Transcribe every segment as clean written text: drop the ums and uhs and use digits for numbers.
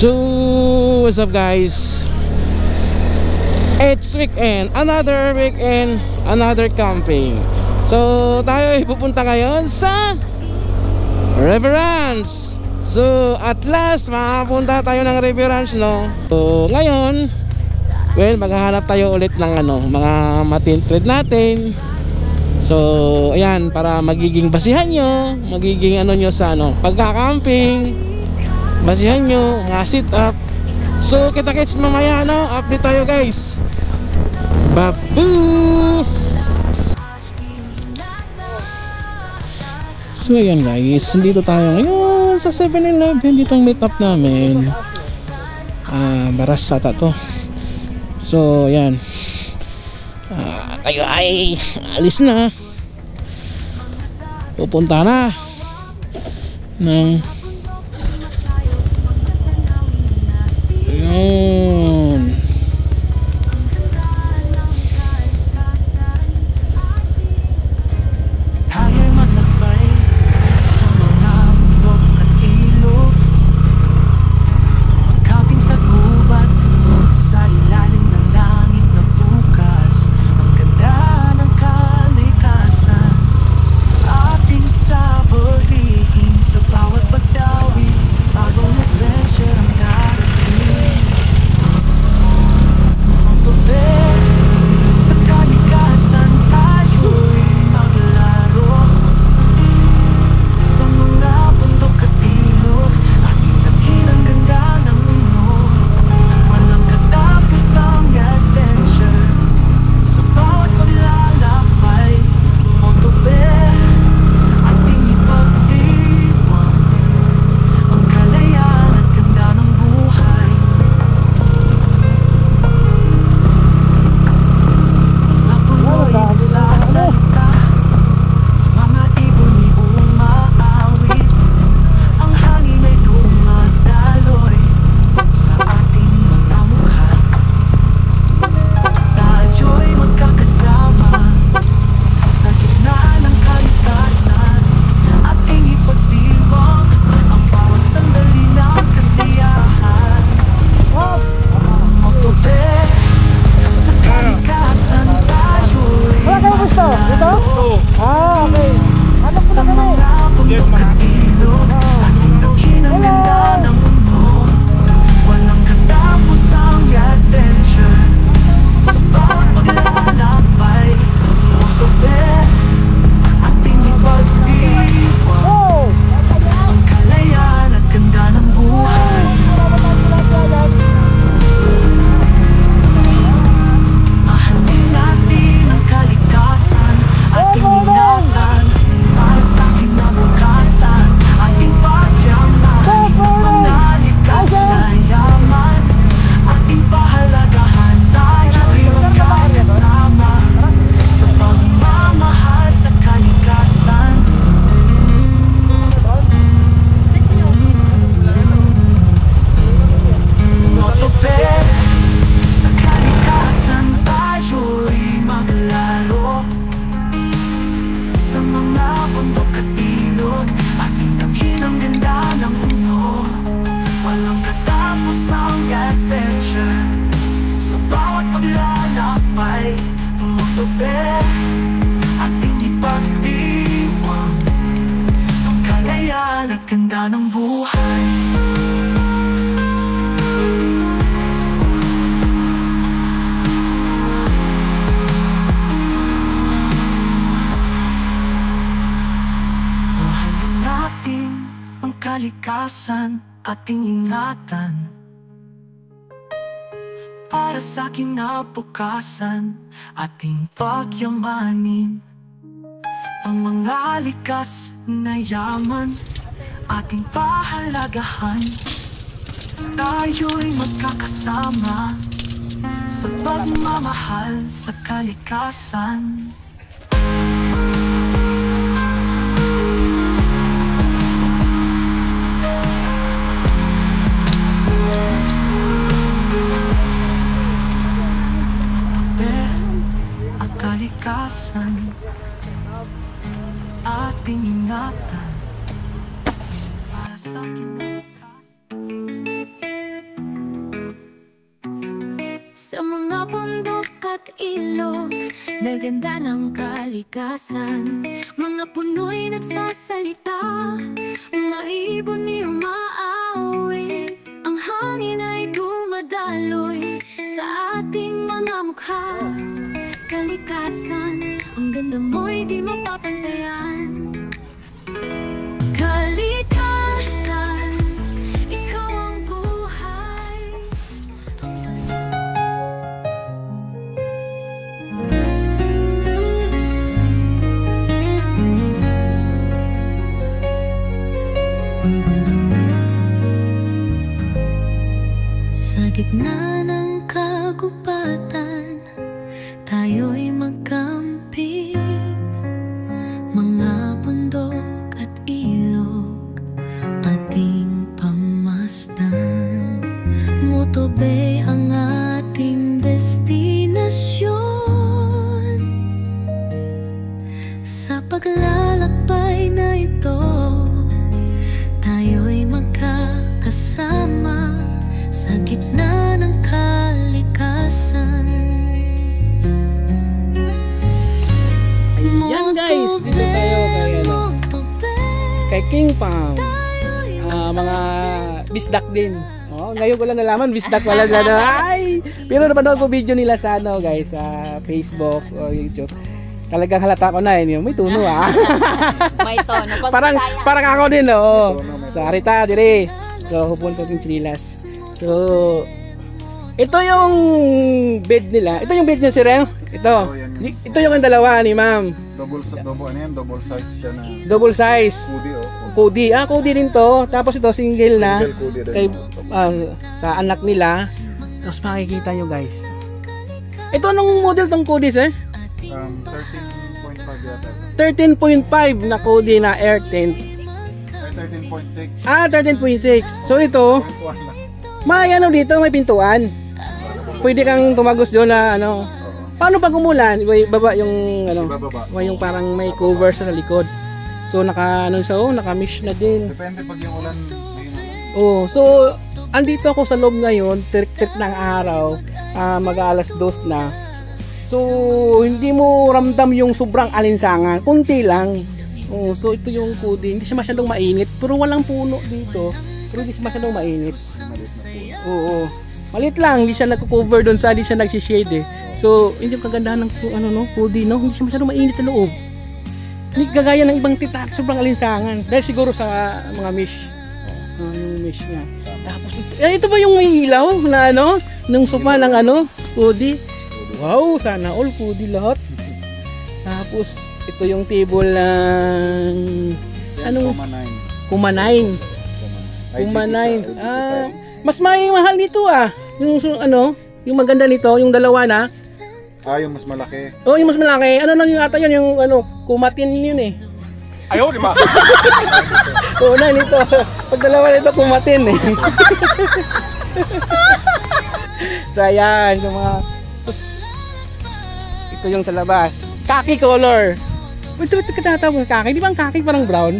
So, what's up guys? It's weekend, another weekend, another camping. So, tayo ay pupunta ngayon sa River Ranch. So, at last, makapunta tayo ng River Ranch, no? So, ngayon, well, maghahanap tayo ulit ng mga matintred natin. So, ayan, para magiging basihan nyo, magiging nyo sa pagka-camping. Basihan nyo, mga sit up. So kita-kits mamaya update tayo guys. Babu! So ayan guys, dito tayo ngayon sa 7-Eleven. Dito ang meet up namin. Baras ata to. So ayan, tayo ay alis na. Pupunta na ng tayo'y maglakbay sa mga bundok at ilog, magkaping sa gubat sa ilalim ng langit na bukas. Ang ganda ng kalikasan, ating savorihin sa bawat pagdawin. Bagong adventure ang darating. Sa kalikasan tayo'y maglaro, sa mga bundok at ilog, ating damhin ang ganda ng mundo. Walang katapusang adventure sa bawat paglalakbay. Motobe, ating ipagdiwang ang kalayaan at ganda ng buhay. Nagsasalita, mga ibon ay umaawit, ang hangin ay dumadaloy sa ating mga mukha. Tayo'y magkakasama sa gitna ng kalikasan, ating ipagdiwang ang bawat sandali ng kasiyahan. Motobe, sa kalikasan tayo'y maglaro, okay. sa mga bundok at ilog, ating damhin ang ganda ng mundo. Walang katapusang adventure sa bawat paglalakbay. Motobe, ating ipagdiwang ang kalayaan at ganda ng buhay. Mahalin natin ang kalikasan, ating ingatan para sa kinabukasan. Ating pagyaman, manalikas na yaman, ating pahalagahan. Tayo'y magkakasama sa pagmamahal sa kalikasan. Motobe, sa kalikasan tayo'y maglaro, sa mga bundok at ilog, ating damhin ang ganda ng mundo. Walang katapusang adventure sa bawat paglalakbay. Motobe, ating ipagdiwang ang kalayaan at ganda ng buhay. Mahalin natin ang kalikasan, ating ingatan para sa kinabukasan. Ating pagyamanin ang mga likas na yaman, ating pahalagahan. Tayo'y magkakasama sa pagmamahal sa kalikasan. Ang kalikasan, ating ingatan para sa kinabukasan. Sa mga bundok at ilog, naganda ng kalikasan. Mga puno'y nagsasalita, mga ibon ay umaawit. Ang hangin ay dumadaloy sa ating mga mukha. Kalikasan, ang ganda mo'y di mapapantayan. Kalikasan, ikaw ang buhay. Sa gitna ng kagubatan, tayo'y magkampi. Mga bundok at ilog, ating pamasdan. Moto Bay ang ating destinasyon. Sa paglalakbay na ito, tayo'y magkakasama sa gitna ng kalikasan. Ayan guys, dito tayo kay King Farm. Mga bisdak din. Oh, ngayon ko lang nalaman bisdak pala na. Ay, pero napanood ko video nila sa ano guys, sa Facebook o YouTube. Talagang halata ko na yun. May tuno May tono. Pag parang ako din oh. Sa Arita dire. So pupunta din Chinilas. So ito yung bed nila. Ito yung bed niya, Sir. Ito. Ito yung dalawa ni Ma'am. Double size siya na. Double size. Kudi oh. Kudi. Kudi din to. Tapos ito single na. Single kudi rin. Kay, sa anak nila. Tapos makikita nyo guys. Ito anong model tong Kudi, Sir? 13.5 yata. 13.5 na Kudi na air tent. 13.6. 13.6. So ito, may ano dito, may pintuan. Pwede kang tumagos doon na ano. Paano pag umulan? Baba yung ano, yung parang may cover sa likod. So naka ano siya, naka-mesh na din. Depende pag yung ulan, may ulan. Oh, so andito ako sa loob ngayon, tirik-tirik ng araw, mag-aalas 2 na. So hindi mo ramdam yung sobrang alinsangan, kunti lang. Oh, so ito yung Kudi, hindi siya masyadong mainit, pero walang puno dito. Pero hindi siya masyadong mainit. Oo. Malit lang, hindi siya nagko-cover doon sa, hindi siya nag-shade eh. So, hindi yung kagandahan ng ano no, Kudi no, hindi siya masyadong mainit sa loob. Hindi kagaya ng ibang titak, sobrang alinsangan. Dahil siguro sa mga mesh. Mesh nga. Tapos ito ba yung may ilaw na ano, nung sofa ng ano, Kudi? Wow, sana all Kudi lahat. Tapos ito yung table ng anong Kumanine. Mas may mahal nito yung ano, yung maganda nito, yung dalawa na. Yung mas malaki. Oh, yung mas malaki. Ano na yung ata yun, yung ano, Kumatin yun eh. Ayaw, di ba? Oo na nito. Pag dalawa nito, Kumatin eh. So ayan, yung mga ito yung sa labas. Khaki color. Ito katatawag ng khaki. Di ba ang khaki parang brown?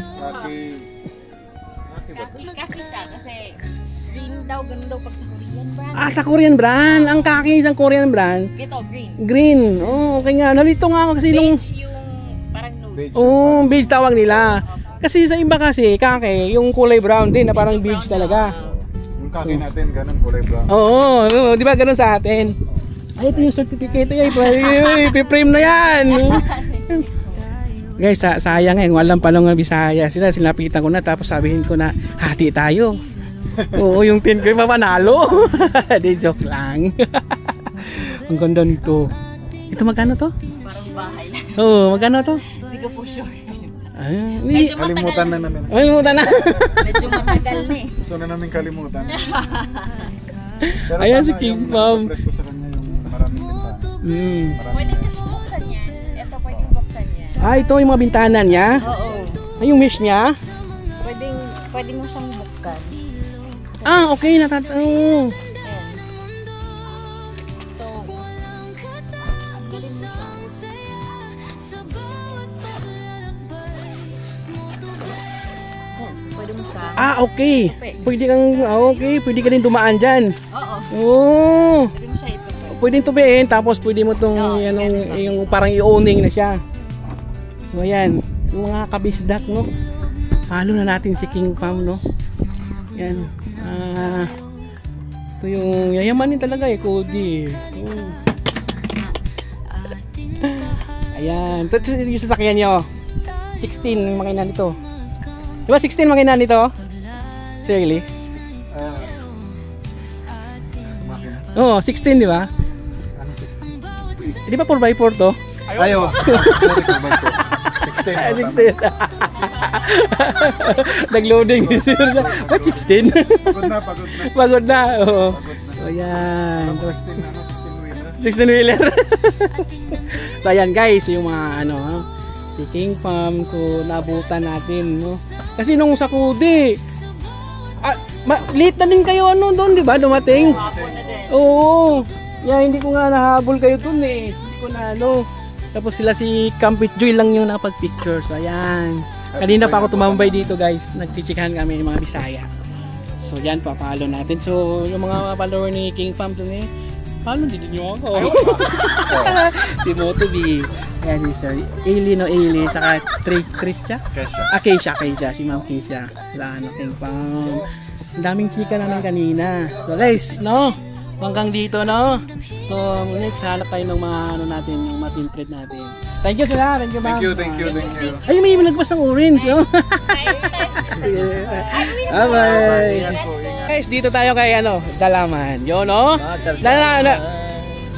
Kaki siya kasi green daw, ganun daw pag sa Korean brand. Sa Korean brand. Ang khaki ng Korean brand. Ito, green. Green. Oh, okay nga. Nalito nga ako kasi nung Beige yung parang nude. beige tawag nila. Kasi sa iba kasi, khaki, yung kulay brown din na parang beige talaga. Yung kaki natin, ganun kulay brown. Oo, di ba ganun sa atin? Ay, ito yung certificate. Ay, ipi-frame na yan. Guys, sayang walang palong Bisaya sila. Sinapitan ko na tapos sabihin ko na hati tayo. Oo, yung 10 ko mapanalo. Di joke lang. Ang ganda nito. Ito magkano to? Parang bahay lang. Oo, magkano to? Hindi ko po sure. Medyo Kalimutan na namin. Kalimutan na. Medyo matagal na eh. Gusto na namin kalimutan. Pero ayan si sana King yung Mom. nagpa-press ko sa kanya yung maraming bintana. Pwede niyo buksan yan. Ito pwedeng buksan yan. Ito yung mga bintana niya. Oo. Ay, yung mesh niya. Pwede mo siyang buksan. Okay. Ayan. So, pwede mo siya. Okay. Pwede kang, pwede ka rin dumaan dyan. Oo. Oo. Pwede mo siya ito. pwedeng tubiin, tapos pwede mo itong yung parang i-owning na siya. So ayan, yung mga kabisdak, no? Halo na natin si King Pam, no? Yan. Ito yung yayamanin talaga eh, Cody. Ayan. Ito yung sasakyan nyo. 16 yung makina nito. Diba 16 makina nito? Seriously? Oo, 16 di ba? Di ba 4x4 to? Ayo. 16. Nag-loading. Ba't 16? Pagod na. Pagod na. Oo. So yan. 16-wheeler. So ayan guys, yung mga ano, si King Pam, so nabutan natin, no? Kasi nung sa Cudi, late na din kayo ano doon, di ba? Dumating. Oo. Yeah, hindi ko nga nahabol kayo doon eh. Hindi ko na ano. Tapos sila si Campit Joy lang yung napag-picture. So ayan. Kanina pa ako tumambay dito guys. Nagchichikahan kami ng mga Bisaya. So yan, papalo natin. So yung mga follower ni King Pam doon eh, paano din nyo ako? Si Moto B. Ayan si Sir Ailey, no? Ailey. Saka Trisha? Keisha. Si Ma'am Keisha. Wala ano, King Pam. Ang daming chika namin kanina. So guys, no? Hanggang dito, no? So next, hanap tayo ng mga ano natin, yung mga team trade natin. Thank you sila. Thank you, ma'am. Thank you. Ay, may nagpas ng orange, no? Bye-bye. Guys, dito tayo kay ano, Dalaman. Yun, no?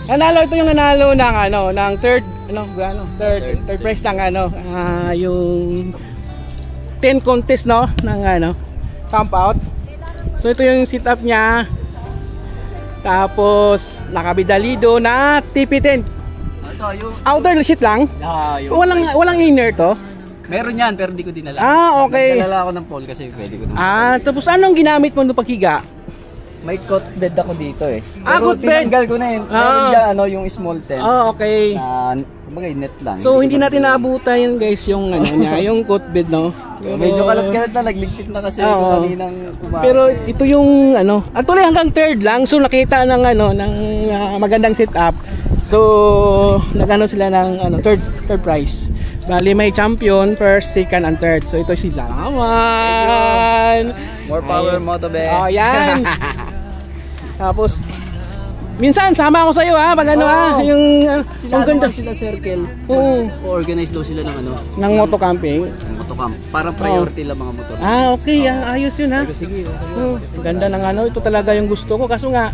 Nanalo ito yung nanalo ng ano, ng third prize ng ano, yung 10 contest, no, ng ano, camp out. So ito yung setup niya. Tapos nakabidalido na TP10. Outer sheet lang? Walang inner to? Meron yan pero hindi ko dinala. Okay. Nagdala ako ng pole kasi pwede ko naman. Tapos anong ginamit mo nung paghiga? May cot bed ako dito eh. Cot bed? Tinanggal ko na yun. Meron dyan yung small tent. Okay. Kumbaga net lang. So hindi natin naabutan yun guys yung ano niya, yung cot bed, no? Medyo kalat-kalat na, nagligpit na kasi ito kaninang kumain. Pero ito yung ano, actually hanggang third lang, so nakita ng ano, ng magandang setup. So nagano sila ng ano, third prize. Bali may champion, first, second, and third. So ito si Zalaman. More power, Motobe. Oh, yan. Tapos minsan sama ako sa iyo pag ano yung ang ganda sila circle. Oo. Organize daw sila ng ano, ng moto camping. Motocamp. Parang priority lang mga motor. Okay, ayos yun ha. Sige. Ganda ng ano, ito talaga yung gusto ko kaso nga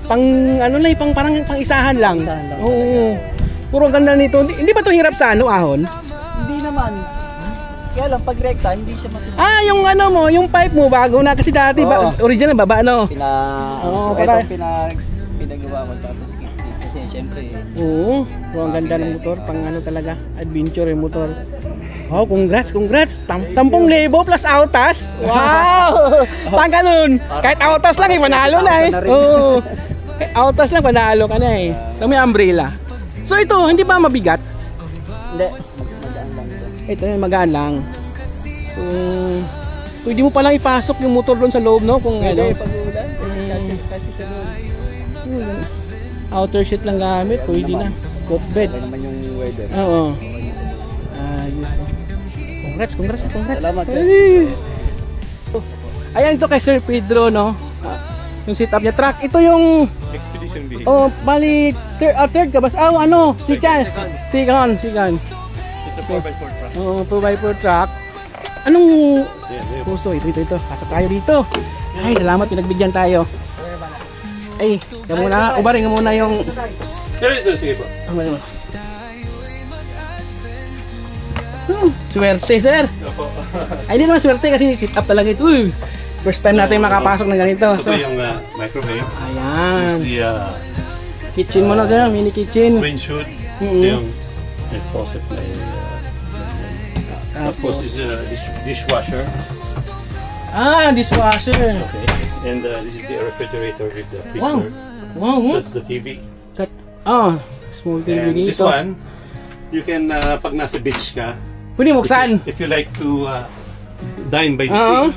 pang ano lang, parang pang isahan lang. Oo. Puro ganda nito. Hindi ba 'to hirap sa ano ahon? Hindi naman. Kaya lang pag rekta hindi siya matuloy. Yung ano mo, yung pipe mo bago na kasi dati original baba no. Pinagawa ko tapos kasi syempre. Oo, ang ganda ng motor, pang ano talaga, adventure yung motor. Wow, congrats. 10,000 plus autas. Wow! Saan ka nun? Kahit autas lang panalo na eh. Oo. Autas lang panalo ka na eh. So may umbrella. So ito, hindi ba mabigat? Hindi, magaan lang ito. Ito magaan lang. So pwede mo palang ipasok yung motor doon sa loob, no? Kung ano. Pag-ulan, kasi siya doon. Outer sheet lang gamit, pwede na. Cot bed. Ano naman yung weather. Oo. Congrats. Salamat sir. Ayan ito kay Sir Pedro, no? Yung setup niya, truck. Ito yung Expedition vehicle. bali third ka ba? Second. It's a 4x4 truck. 2x4 truck. Anong puso? Ito. Pasok tayo dito. Ay, salamat, pinagbigyan tayo. Ay, yan muna. Ubarin nga muna yung... Sige po. Swerte, sir. Ay, hindi naman swerte kasi sit up talaga ito. First time natin makapasok ng ganito. Ito yung microwave. Ayan. This is the Kitchen mo na, sir. Mini kitchen. windshield. Ito yung faucet na tapos this is dishwasher. Dishwasher. Okay. And this is the refrigerator with the freezer. Wow. So that's the TV. Small TV And dito. this one, you can, pag nasa beach ka, Pwede buksan. if you like to dine by the sea,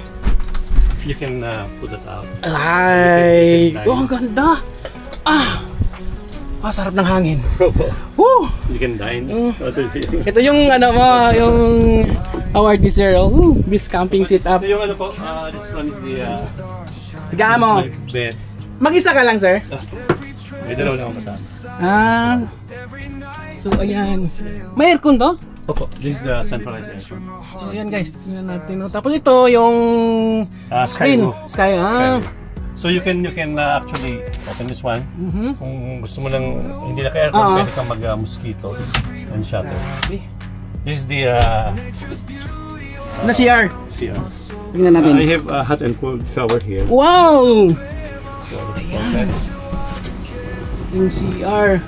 you can put that out. Ay, ang ganda. Ah, sarap ng hangin. Opo. Woo! You can dine. Also, Ito yung ano mo, yung award ni Sir. Oh, this camping setup. ito yung ano po, this one is the Higaan mo. this is my bed. Mag-isa ka lang, sir? May dalawa lang akong kasama. Ah. So, ayan. May aircon to? Opo, this is the centralized aircon. So, ayan guys. Tingnan natin. Oh. Tapos ito, yung Sky screen. roof. Sky, ah. So you can actually open this one. Kung gusto mo lang hindi na ka-aircon, Oo. pwede kang mag-mosquito and shutter. Okay. This is the Na CR. CR. Tingnan natin. I have a hot and cold shower here. Wow! So, okay. Yung CR.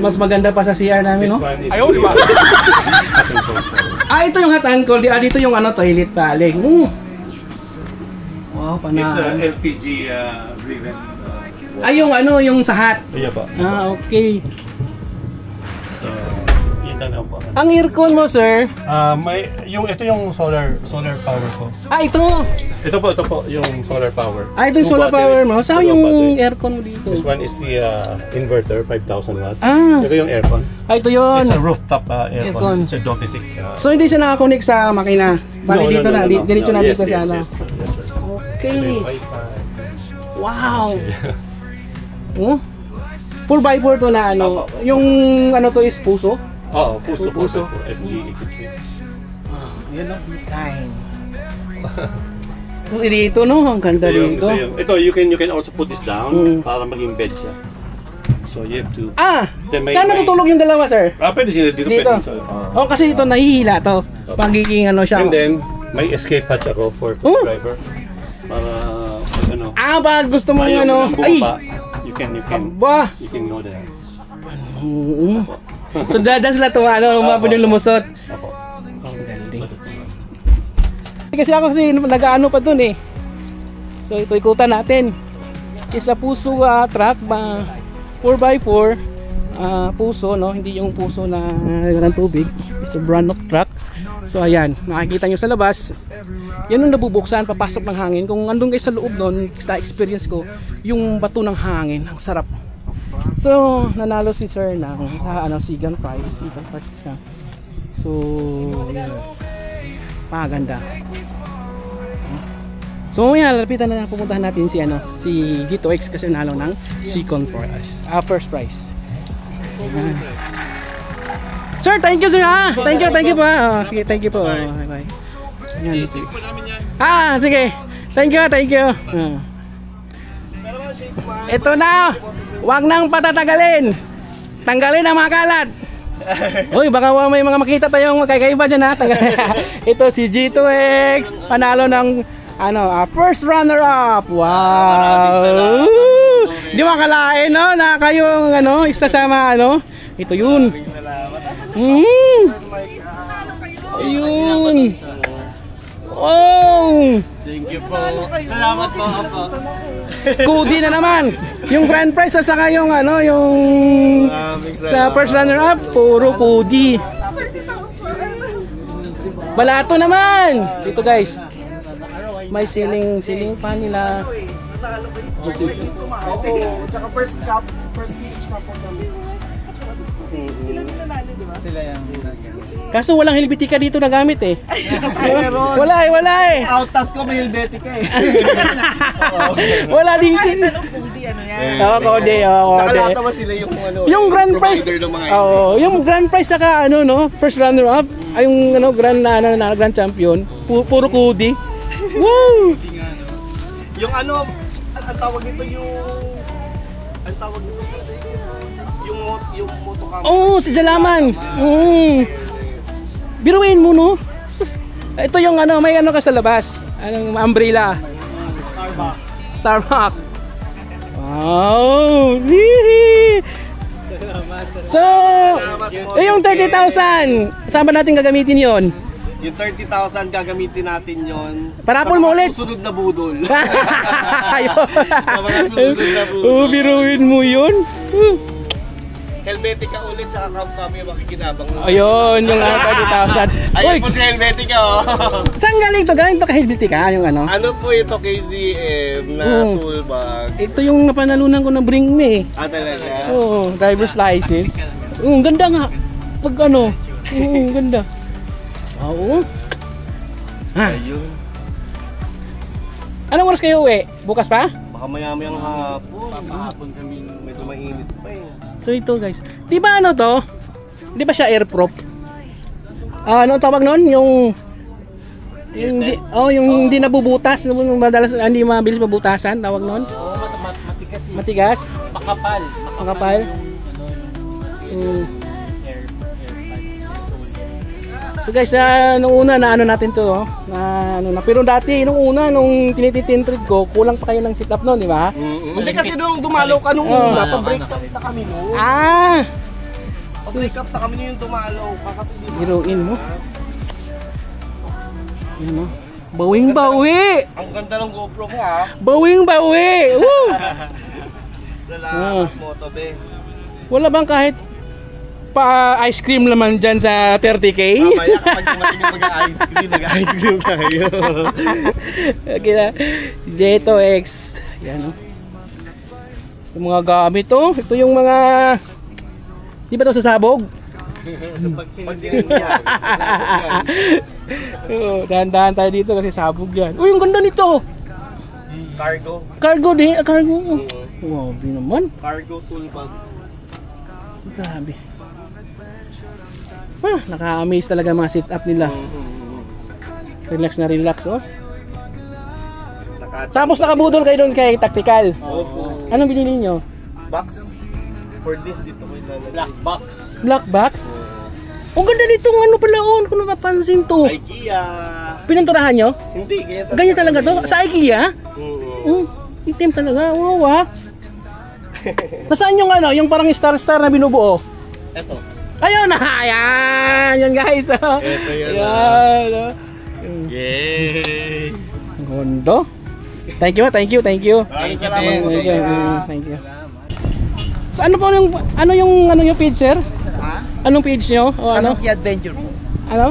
Mas maganda pa sa CR namin, no? This one is hot and cold shower. Ah, ito yung hot and cold. Ah, dito yung ano, toilet paling. Wow, It's pana. LPG driven. Ay, yung ano, yung sahat. Iya pa. Ah, okay. So, yun lang po. Ang aircon mo, sir? Ito yung solar power ko. Ah, ito. Ito po yung solar power. Ah, ito yung Two solar power batteries. mo. Saan Dalawang yung battery. aircon mo dito? This one is the inverter, 5,000 watts. Ah. Ito yung aircon. Ah, ito yun. It's a rooftop Aircon. aircon. It's a Dometic. So, hindi siya nakakonect sa makina? Bali dito na, diretso na dito sa ano. Yes, sir. Okay. May Wi-Fi. Wow. Oh? 4x4 to na ano. Yung ano to is puso? Oo, puso. Puso. FG83. Yan ang kind. Dito no, ang ganda dito. Ito, you can also put this down para maging bed siya. So you have to... Ah! Then may- Saan may- natutulog yung dalawa, sir? Pwede sila dito. Dito. Pwede. Oh, kasi ito nahihila to. Pagiging ano siya. And then, may escape hatch ako for Oh. driver. Para, ano... Ah, pag gusto mo ayaw ano. mo ng Ay! bumaba, you can Aba! go there. Oo. So dadan sila to, ano, umabot yung lumusot. Apo. Kasi ako kasi nag-ano pa dun eh. So ito ikutan natin. Isa puso truck ba 4x4 puso no, hindi yung puso na ng tubig. It's a brand of truck. So ayan, makikita nyo sa labas. Yan ang nabubuksan, papasok ng hangin. Kung andun kayo sa loob nun, sa experience ko, yung bato ng hangin, ang sarap. So, nanalo si Sir ng Sigan Prize. Sigan Prize siya. So, yun. Paganda. So, mamaya lapitan na pupuntahan natin si G2X kasi nanalo ng Sigan Prize. First prize. Ayan. Sir, thank you sir ha. Thank you po. Sige, thank you po. Bye. Ayan. Sige. Thank you. Ito na. Huwag nang patatagalin. Tanggalin ang mga kalat. Uy, baka may mga makita tayong magkakaiba dyan ha. Ito si G2X. Panalo ng first runner up. Wow. Di makalain no na kayong isa sa mga ito yun. Ayun. Oh. Thank you po. Salamat po. Kudi na naman. Yung grand prize at saka yung sa first runner up, puro kudi. Balato naman. Dito guys. May ceiling fan nila. Tsaka first stage na po kami. Sila nanalo, di ba? Sila yan. Kaso walang helvetica dito na gamit eh. Wala eh. Outtas ko may helvetica eh. Wala din. Kode. Tsaka lahat naman sila Yung grand prize. Yung grand prize saka first runner up, ay yung grand grand champion, puro kudi. Woo! Yung ang tawag nito yung motocam. Oh, si Jalaman. Biruin mo no. Ito yung may ka sa labas. Anong umbrella? Starbucks. Wow. So, yung 30,000, saan ba natin gagamitin 'yon? Yung 30,000 gagamitin natin yon. Parapol mo ulit. Susunod na budol. Ayun. Sa mga susunod na budol. Biruin mo 'yun. Helvetica ulit, tsaka kami makikinabang. Ayun, yung 20,000. Ayun Uy, po si Helvetica, oh. saan galing to? Galing to kay Helvetica, yung ano? Ano po ito, KZM na tool bag? Ito yung napanalunan ko na Bring Me. Talaga? Oo, driver's license. Oo, ganda nga. Pag ano, oo, ganda. Oo. Ha? Ayun. Anong oras kayo uwi? Bukas pa? Baka mayamayang hapon. Hapon kami, medyo mainit pa eh. So ito guys, di ba ano to? Di ba siya airproof? Ano tawag nun? Yung di, yung hindi nabubutas, madalas hindi mabilis mabutasan, tawag nun? Matigas. Matigas? Makapal. Makapal? So guys, nung una na ano natin to, pero dati nung una nung tinititintrade ko, kulang pa kayo ng sit up noon, di ba? Hindi kasi nung dumalaw ka nung una, pa-break up na kami noon. Pa-break up na kami yung dumalaw ka kasi di ba? Heroin mo. Yan o. Bawing bawi! Ang ganda ng GoPro mo ha. Bawing bawi! Woo! Salamat mo to be. Wala bang kahit pa ice cream naman dyan sa 30K? Mamaya kapag dumating yung mag-ice cream, nag-ice cream tayo. Okay na. Jeto X. Yan o. Yung mga gamit to. Ito yung mga... Di ba ito sasabog? Pag sinigyan. Dahan-dahan tayo dito kasi sabog yan. Uy, yung ganda nito! Cargo. Cargo din. Cargo. Wow, di naman. Cargo tool bag. Grabe. Naka-amaze talaga mga sit-up nila. Relax na relax, oh. Tapos nakabudol kayo doon kay Tactical. Opo. Anong binili nyo? Box. For this, dito ko ilalagay. Black box. Black box? Ang ganda nitong ano pala, oh. Kung napapansin to. IKEA. Pinanturahan nyo? Hindi, ganyan talaga to? Sa IKEA? Itim talaga. Wow, ah. Nasaan yung ano, yung parang star-star na binubuo? Eto. Ayun na! Ayan! Yan guys! Oh. Eto yan. Yan! Oh. Yay! Gondo! Thank you, thank you, thank you. Maraming salamat po. Thank you. So ano po yung page, sir? Ha? Anong page nyo? O ano? Kanoki Adventure po. Ano?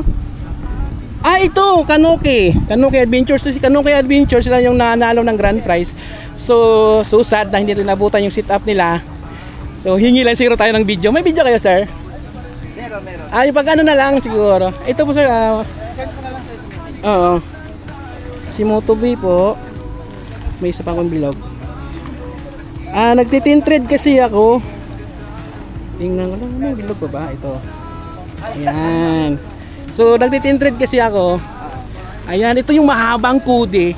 Ito! Kanoki! Kanoki Adventure. So si Kanoki Adventure, sila yung nanalo ng grand prize. So sad na hindi rin nabutan yung sit-up nila. So hingi lang siguro tayo ng video. May video kayo, sir? Meron. Yung pag ano na lang siguro. Ito po, sir. Send ko na lang sa ito. Oo. Si Motobi po. May isa pa akong bilog. Nagtitintrade kasi ako. Tingnan ko lang. May bilog pa ba? Ito. Ayan. So nagtitintrade kasi ako. Ayan. Ito yung mahabang kude.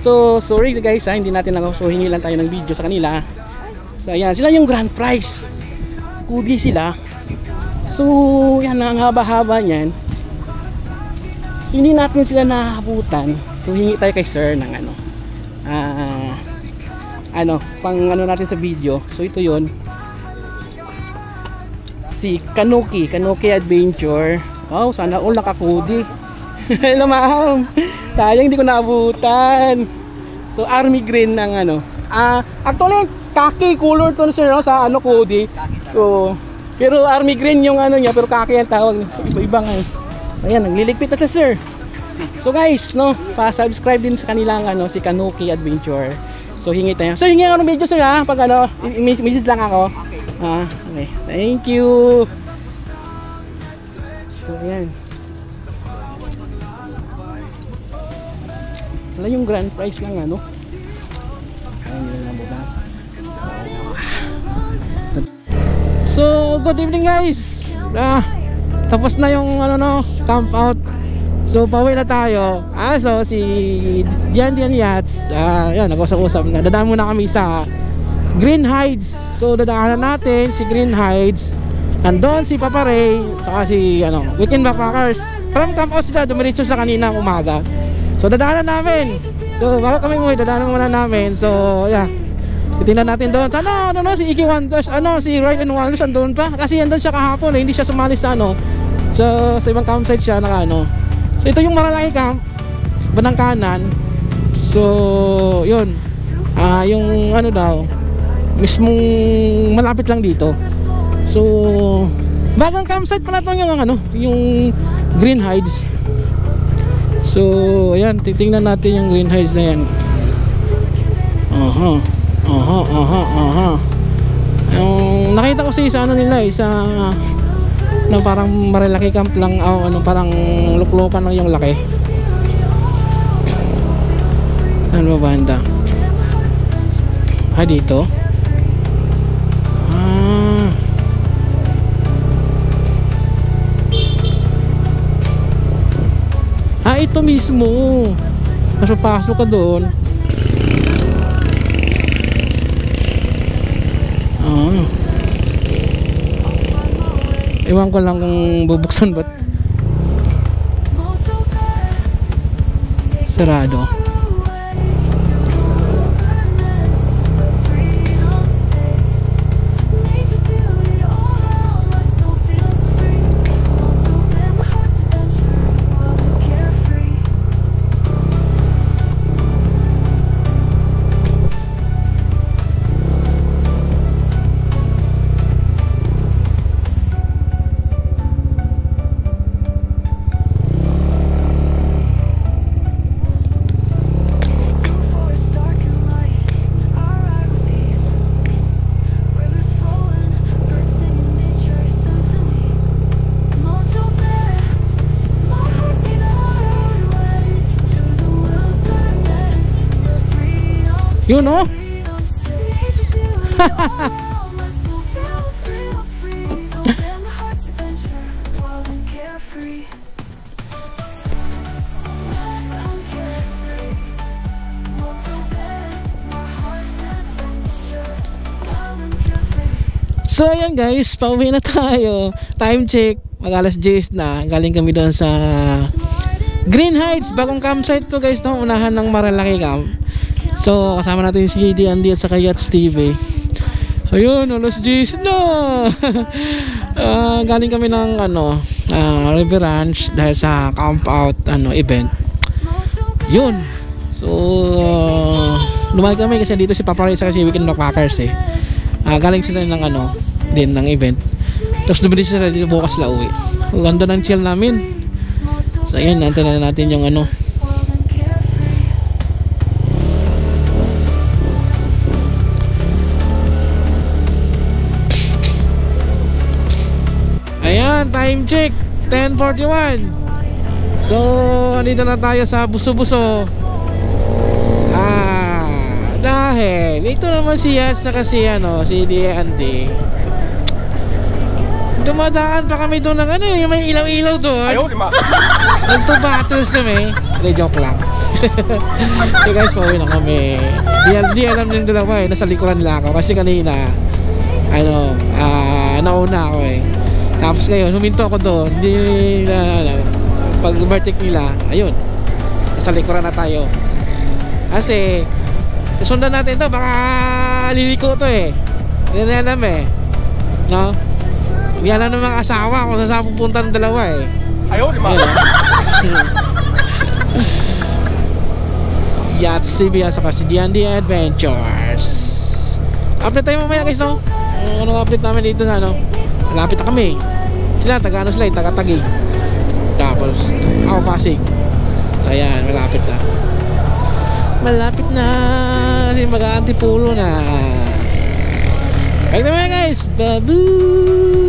So sorry guys ha. Hindi natin lang. So hingi lang tayo ng video sa kanila. So ayan. Sila yung grand prize. Kude sila. So yan. Ang haba-haba niyan. So, hindi natin sila nahabutan. So hingi tayo kay sir ng pang ano natin sa video. So ito yon, si Kanoki Adventure. Oh, sana all nakakudi. Hello ma'am, sayang hindi ko naabutan. So army green ng actually kaki color to sir, sa kudi. So pero army green yung niya, pero kaki ang tawag. Iba-iba nga. Ayan, nagliligpit na sir. So guys, pa-subscribe din sa kanilang si Kanoki Adventure. So hingi tayo. So hingi ako ng video sir ha, pag message lang ako. Okay. Thank you. So ayan. Sila yung grand prize ng Ayan yung nabutan. So good evening guys. Tapos na yung camp out. So pauwi na tayo. So si Dian Yachts, yan nag-usap-usap na. Dadaan muna kami sa Green Heights. So dadaanan natin si Green Heights. Andon si Papa Ray, saka si Weekend Backpackers. From camp out sila, dumiretso sa kanina umaga. So dadaanan namin. So bago kami umuwi, dadaanan muna namin. So yeah, titingnan natin doon. Sana si Iki Wonders, si Ride and Wonders andun pa. Kasi andun siya kahapon, hindi siya sumali sa sa ibang campsite siya na So ito yung Maralaki camp, bandang kanan. So yun, yung daw mismong malapit lang dito. So bagong campsite pala to yung ano, yung Green Heights. So ayan, titingnan natin yung Green Heights na yan. Yung nakita ko sa isa ano nila, isa na parang marilaki camp lang, ano, parang luklukan lang yung laki. Ano ba banda? Dito. Ito mismo. Pasok ka doon. Ewan ko lang kung bubuksan ba't sarado. Yun oh. So ayan guys, pauwi na tayo. Time check, mag-alas 10 na. Galing kami doon sa Green Heights, bagong campsite to guys, no? Unahan ng Marilaki Camp. So kasama natin si D&D at saka Yachts TV. Ayun, alas 10 na. Galing kami ng ano, River Ranch dahil sa camp out event. Yun. So lumay kami kasi dito si Papa Ray at si Weekend Backpackers eh. Galing sila ng ano din ng event. Tapos dumili sila dito, bukas sila uwi. Ganda ng chill namin. So ayan, nantanan natin yung ano. Ayan, time check 10:41. So andito na tayo sa Buso-Buso. Dahil ito naman siya saka si ano, si D&D. Dumadaan pa kami doon ng ano, yung may ilaw-ilaw doon. Ayaw, di ba? Nag-2 battles kami. Hindi, joke lang. So guys, pauwi na kami. Di alam din dalawa eh, nasa likuran lang ako. Kasi kanina ano, nauna ako eh. Tapos ngayon, huminto ako doon. Pag overtake nila, ayun, nasa likuran na tayo. Kasi sundan natin to, baka liliko to eh. Hindi na alam eh, no? Hindi alam ng mga asawa kung saan pupunta ng dalawa eh. Ayaw, di ba? Yachts TV at saka si D&D Adventures. Update tayo mamaya guys, no? Anong update namin dito sa ano? Malapit na kami. Sila, taga ano sila, taga Taguig. Tapos ako Pasig. Ayan, malapit na. Malapit na. Mag-aantipulo na. Bye na guys. Babu.